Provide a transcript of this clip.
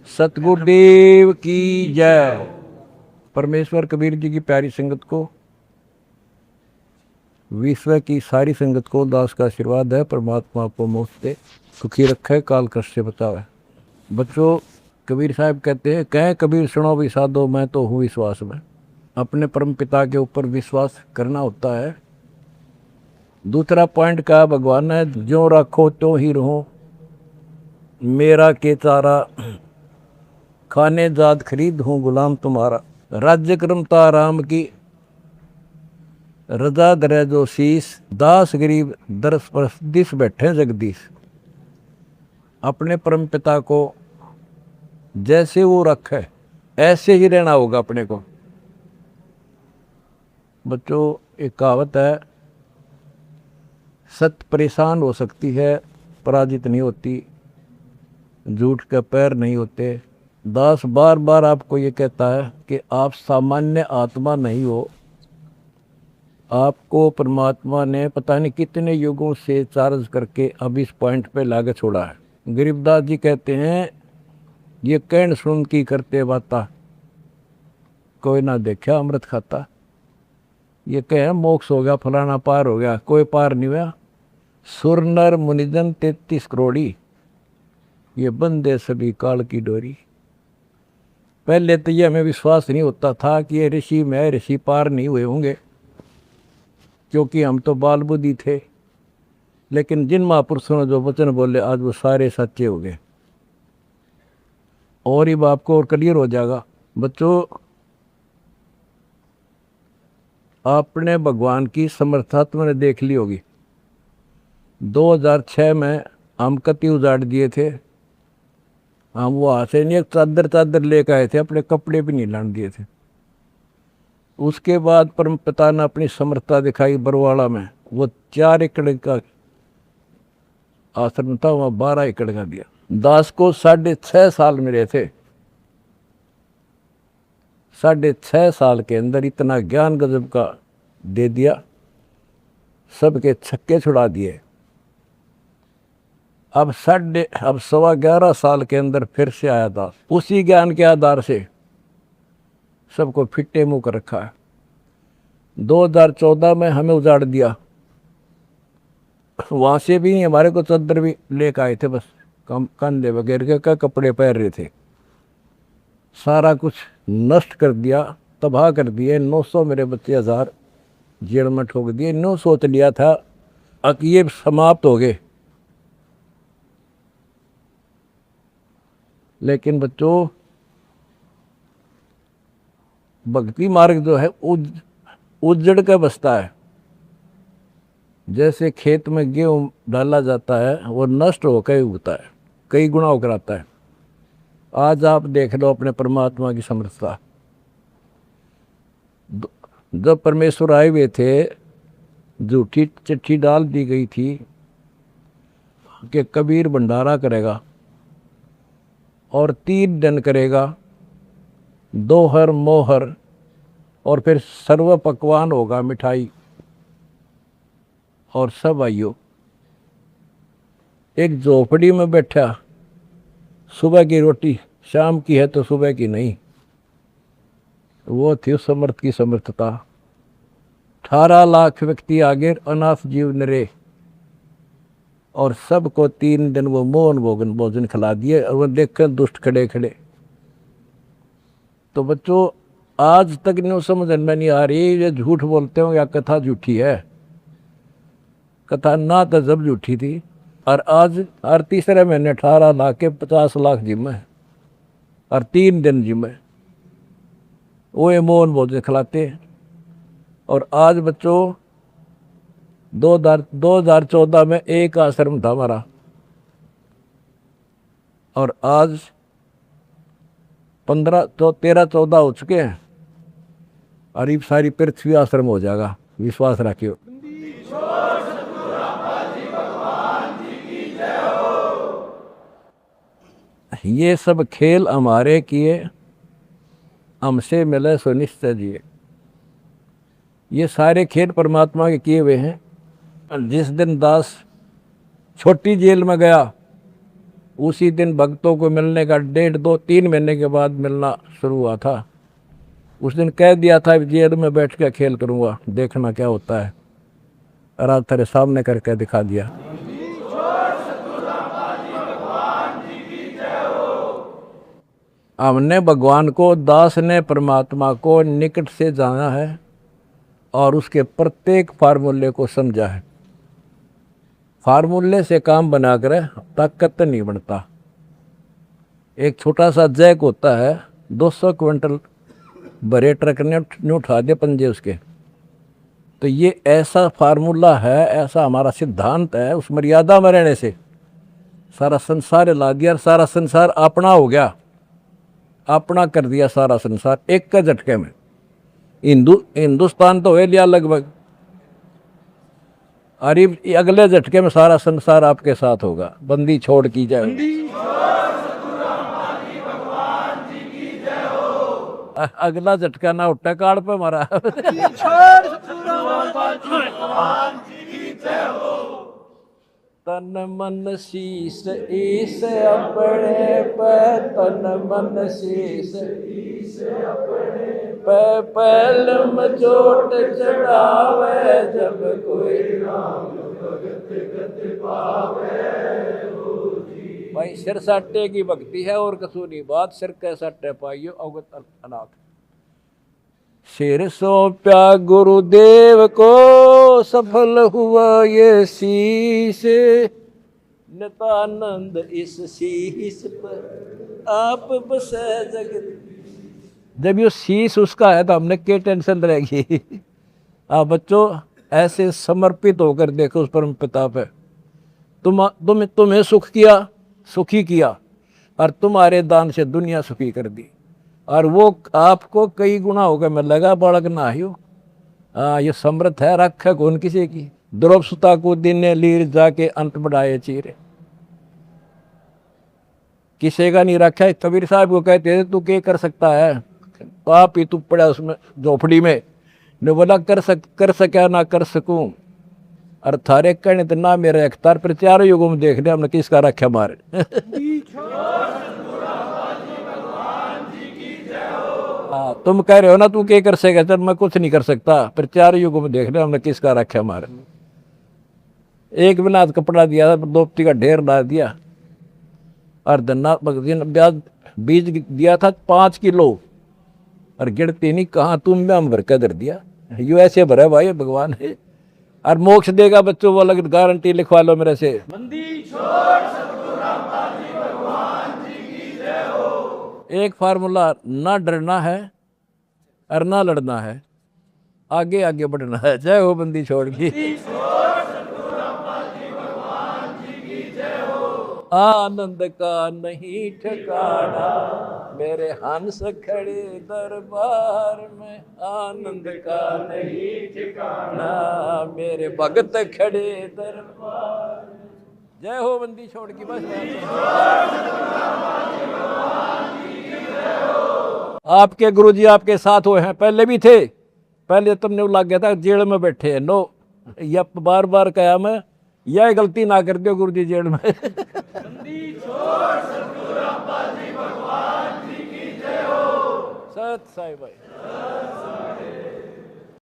सतगुरुदेव की जय। परमेश्वर कबीर जी की प्यारी संगत को, विश्व की सारी संगत को दास का आशीर्वाद है। परमात्मा आपको मुफ्त से सुखी रखे, काल कष्ट से बचावे। बच्चों, कबीर साहब कहते हैं, कहें कबीर सुनो भी साधो, मैं तो हूँ विश्वास में। अपने परम पिता के ऊपर विश्वास करना होता है। दूसरा पॉइंट का भगवान है, जो रखो तो ही रहो, मेरा के चारा, खाने जात खरीद हूँ गुलाम तुम्हारा। राज्य क्रमता राम की, रजा दरे जो शीस, दास गरीब दरस परस दिस बैठे जगदीश। अपने परम पिता को जैसे वो रखे ऐसे ही रहना होगा अपने को। बच्चों, एक कहावत है, सत्य परेशान हो सकती है, पराजित नहीं होती, झूठ के पैर नहीं होते। दास बार बार आपको ये कहता है कि आप सामान्य आत्मा नहीं हो। आपको परमात्मा ने पता नहीं कितने युगों से चार्ज करके अब इस पॉइंट पे लाके छोड़ा है। गरीबदास जी कहते हैं, ये कहन सुन की करते बाता, कोई ना देखा अमृत खाता। ये कहे मोक्ष हो गया, फलाना पार हो गया, कोई पार नहीं हुआ। सुर नर मुनिजन 33 करोड़ी, ये बंदे सभी काल की डोरी। पहले तो ये हमें विश्वास नहीं होता था कि ये ऋषि में ऋषि पार नहीं हुए होंगे, क्योंकि हम तो बाल बुद्धि थे। लेकिन जिन महापुरुषों ने जो वचन बोले, आज वो सारे सच्चे हो गए। और ये बाप को और क्लियर हो जाएगा। बच्चों, आपने भगवान की समर्था तुमने देख ली होगी। 2006 में हम कति उजाड़ दिए थे। हम वहाँ से नहीं, एक चादर लेकर आए थे, अपने कपड़े भी नहीं लाने दिए थे। उसके बाद परम पिता ने अपनी समर्था दिखाई बरवाड़ा में। वो 4 एकड़ का आश्रम था, वहाँ 12 एकड़ का दिया। दास को 6.5 साल मिले थे। 6.5 साल के अंदर इतना ज्ञान गजब का दे दिया, सबके छक्के छुड़ा दिए। अब 11.25 साल के अंदर फिर से आया दास, उसी ज्ञान के आधार से सबको फिट्टे मुंह कर रखा है। 2014 में हमें उजाड़ दिया। वहाँ से भी हमारे को चादर भी लेकर आए थे, बस कंधे वगैरह के कपड़े पहन रहे थे। सारा कुछ नष्ट कर दिया, तबाह कर दिए। 900 मेरे बच्चे 1000 जेल में ठोक दिए। 9 सोच लिया था कि ये समाप्त हो गए। लेकिन बच्चों, भक्ति मार्ग जो है उजड़ के बसता है। जैसे खेत में गेहूं डाला जाता है, वो नष्ट होकर उगता है, कई गुना होकर आता है। आज आप देख लो अपने परमात्मा की समर्थता। जब परमेश्वर आए हुए थे, झूठी चिट्ठी डाल दी गई थी कि कबीर भंडारा करेगा और 3 दिन करेगा, दोहर मोहर, और फिर सर्व पकवान होगा, मिठाई। और सब आइयो। एक झोपड़ी में बैठा, सुबह की रोटी शाम की है तो सुबह की नहीं। वो थी उस समर्थ की समर्थता। 18 लाख व्यक्ति आगे, अनाथ जीव नरे, और सबको 3 दिन वो मोहन भोजन खिला दिए। और वो देखकर दुष्ट खड़े खड़े। तो बच्चों, आज तक नहीं समझ में नहीं आ रही, ये झूठ बोलते हो या कथा झूठी है। कथा ना तो जब झूठी थी, और आज हर तीसरे महीने 18 लाख के 50 लाख जिम्मे, और 3 दिन जिम्मे वो ये मोहन भोजन खिलाते। और आज बच्चों, 2014 में एक आश्रम था हमारा, और आज 13-14 हो चुके हैं। और ये सारी पृथ्वी आश्रम हो जाएगा, विश्वास रखियो। ये सब खेल हमारे किए, हमसे मिले सो निश्चय जिए। ये सारे खेल परमात्मा के किए हुए हैं। जिस दिन दास छोटी जेल में गया, उसी दिन भक्तों को मिलने का 1.5-2-3 महीने के बाद मिलना शुरू हुआ था। उस दिन कह दिया था जेल में बैठ के खेल करूँगा, देखना क्या होता है। और आज तेरे सामने करके दिखा दिया। हमने भगवान को, दास ने परमात्मा को निकट से जाना है और उसके प्रत्येक फार्मूले को समझा है। फार्मूले से काम बनाकर ताकत नहीं बनता। एक छोटा सा जैक होता है, 200 क्विंटल भरे ट्रक ने उठा दिए पंजे उसके। तो ये ऐसा फार्मूला है, ऐसा हमारा सिद्धांत है। उस मर्यादा में रहने से सारा संसार हिला दिया और सारा संसार अपना हो गया, अपना कर दिया सारा संसार एक का झटके में। हिंदुस्तान तो हो लिया लगभग, अरे अगले झटके में सारा संसार आपके साथ होगा। बंदी छोड़ की जाए। अगला झटका ना उठा कार्ड पे हमारा। तन मन शीस ईस अपने पे, तन मन शीस ईस अपने पे, पहलम चोट चढ़ावे जब कोई राम भगत गति पावे। भाई सिर साटे की भक्ति है और कसूरी बात, सिर के साटे पाइयो अवगत अनाथ। सिर सौंप्या गुरुदेव को, सफल हुआ ये शीश, नितानंद इस शीश पर आप बसे जगत। जब ये शीश उसका है तो हमने क्या टेंशन रहेगी। आप बच्चों ऐसे समर्पित होकर देखो उस परम पिता पे। तुम्हें सुख किया, सुखी किया, और तुम्हारे दान से दुनिया सुखी कर दी। और वो आपको कई गुना होकर मिलेगा, बालक ना ही हो। ये समर्थ है, रखे कौन किसी की। द्रौप सुता को दिन लीर जाके अंत बढ़ाए चीरे, किसी का नहीं रखा है। कबीर साहब को कहते थे तू क्या कर सकता है, तो आप ही तू पड़ा उसमें झोपड़ी में। ने बोला कर सका ना कर सकूं, और थारे कहने तो ना मेरे अख्तार पर, चारों युगों में देख लिया हमने किसका रखा मारे। तुम कह रहे हो ना तू क्या कर सकेगा, चल मैं कुछ नहीं कर सकता, पर चारों युगों में देख लिया हमने किसका रखा मारे। एक बिना कपड़ा दिया था, दोपती का ढेर ला दिया, और धन्ना बीज दिया था 5 किलो, और गिरती नहीं कहाँ तुम में हम भर कर धर दिया। यू ऐसे भरा भाई भगवान है। और मोक्ष देगा बच्चों, वो अलग गारंटी लिखवा लो मेरे से। एक फार्मूला, ना डरना है और ना लड़ना है, आगे आगे बढ़ना है। जय हो बंदी छोड़ की। आनंद का नहीं ठिकाना, मेरे हंस खड़े दरबार में। आनंद का नहीं ठिकाना, मेरे भगत खड़े दरबार में। जय हो बंदी छोड़ की। बस आपके गुरुजी आपके साथ हुए हैं, पहले भी थे। पहले तुमने लग गया था जेल में बैठे हैं। नो, यह बार बार कहा मैं, यह गलती ना कर दो गुरुजी जेल में। सत साई भाई।